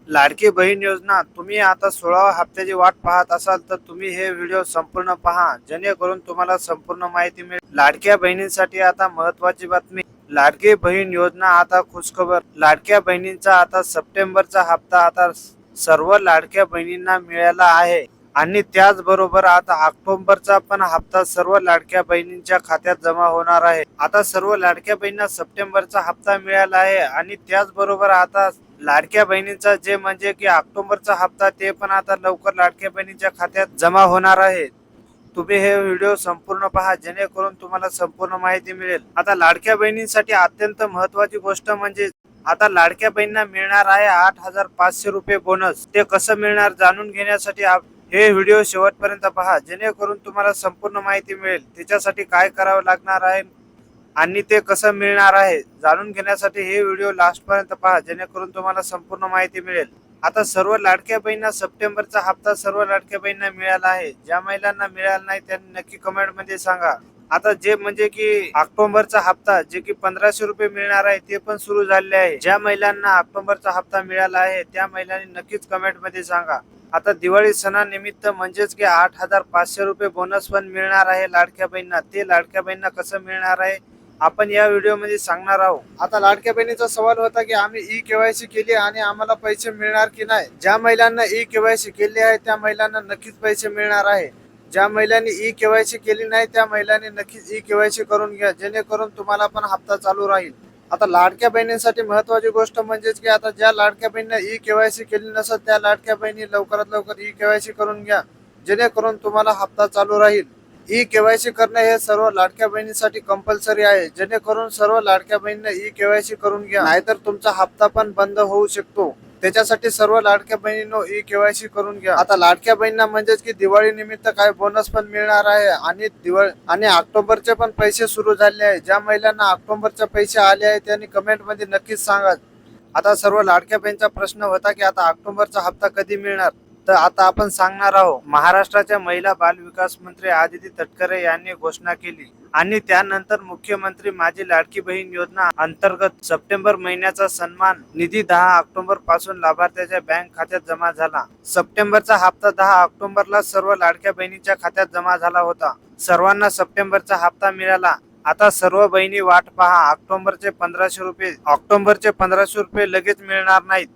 लाडकी बहीण योजना तुम्ही आता 16व्या हप्त्याची वाट पाहत असाल तर तुम्ही हे व्हिडिओ संपूर्ण पहा, जेणेकरून तुम्हाला संपूर्ण माहिती मिळेल। लाडक्या बहिणींसाठी आता महत्त्वाची बातमी, लाडकी बहीण योजना आता खुशखबर। लाडक्या बहिणींचा आता सप्टेंबरचा हप्ता आता सर्व लाडक्या बहिणींना मिळाला आहे आणि त्याचबरोबर आता ऑक्टोबरचा पण हप्ता सर्व लाडक्या बहिणींच्या खात्यात जमा होणार आहे। आता सर्व लाडक्या बहिणींना सप्टेंबरचा हप्ता मिळाला आहे आणि त्याचबरोबर आता लाडक्या बहिणींचा जे म्हणजे की ऑक्टोबरचा हप्ता ते पण आता लवकर लाडक्या बहिणींच्या खात्यात जमा होणार आहे। तुम्ही हे व्हिडिओ संपूर्ण पहा, जेणेकरून तुम्हाला संपूर्ण माहिती मिळेल। आता लाडक्या बहिणींसाठी अत्यंत महत्त्वाची गोष्ट म्हणजे आता लाडक्या बहिणींना मिळणार आहे 8,500 रुपये बोनस। ते कसं मिळणार जाणून घेण्यासाठी हे व्हिडिओ शेवटपर्यंत पहा, जेणेकरून तुम्हाला संपूर्ण माहिती मिळेल। त्याच्यासाठी काय करावं लागणार आहे आणि ते कसं मिळणार आहे जाणून घेण्यासाठी हे व्हिडिओ लास्ट पर्यंत पहा, जेणेकरून तुम्हाला संपूर्ण माहिती मिळेल। आता सर्व लाडक्या बहिणींना सप्टेंबरचा हप्ता सर्व लाडक्या बहिणींना मिळाला आहे। ज्या महिलांना मिळाला नाही त्यांनी नक्की कमेंट मध्ये सांगा। आता जे म्हणजे की ऑक्टोबरचा हप्ता जे की 1,500 रुपये मिळणार आहे ते पण सुरू झाले आहे। ज्या महिलांना ऑक्टोबरचा हप्ता मिळाला आहे त्या महिलांनी नक्कीच कमेंट मध्ये सांगा। आता दिवाळी सणानिमित्त म्हणजेच की 8,500 रुपये बोनस पण मिळणार आहे लाडक्या बहिणींना। ते लाडक्या बहिणींना कसं मिळणार आहे आपण या व्हिडिओमध्ये सांगणार आहोत। आता लाडक्या बहिणीचा सवाल होता की आम्ही ई केवायसी केली आणि आम्हाला पैसे मिळणार की नाही। ज्या महिलांना ई केवायसी केली आहे त्या महिलांना नक्कीच पैसे मिळणार आहे। ज्या महिलांनी ई केवायसी केली नाही त्या महिलांनी नक्कीच ई केवायसी करून घ्या, जेणेकरून तुम्हाला पण हप्ता चालू राहील। आता लाडक्या बहिणींसाठी महत्त्वाची गोष्ट म्हणजेच की आता ज्या लाडक्या बहिणीने ई केवायसी केली नसत त्या लाडक्या बहिणी लवकरात लवकर ई केवायसी करून घ्या, जेणेकरून तुम्हाला हप्ता चालू राहील। ई केवायसी करणे हे सर्व लाडक्या बहिणींसाठी कंपल्सरी आहे, जेणेकरून सर्व लाडक्या बहिणींना ई केवायसी करून घ्या, नाहीतर तुमचा हप्ता पण बंद होऊ शकतो। त्याच्यासाठी सर्व लाडक्या बहिणींनो ई केवायसी करून घ्या। आता लाडक्या बहिणींना म्हणजेच की दिवाळी निमित्त काय बोनस पण मिळणार आहे आणि ऑक्टोबरचे पण पैसे सुरू झाले आहे। ज्या महिलांना ऑक्टोबरचे पैसे आले आहेत त्यांनी कमेंट मध्ये नक्कीच सांगा। आता सर्व लाडक्या बहिणींचा प्रश्न होता की आता ऑक्टोबरचा हप्ता कधी मिळणार, तर आता आपण सांगणार आहोत। महाराष्ट्राच्या महिला बाल विकास मंत्री आदिती तटकरे यांनी घोषणा केली आणि त्यानंतर मुख्यमंत्री माझी लाडकी बहीण योजना अंतर्गत सप्टेंबर महिन्याचा सन्मान निधी 10 ऑक्टोबर पासून लाभार्थ्याच्या बँक खात्यात जमा झाला। सप्टेंबरचा हप्ता 10 ऑक्टोबरला सर्व लाडक्या बहिणींच्या खात्यात जमा झाला होता। सर्वांना सप्टेंबरचा हप्ता मिळाला। आता सर्व बहिणी वाट पहा, ऑक्टोबरचे 1,500 रुपये लगेच मिळणार नाहीत।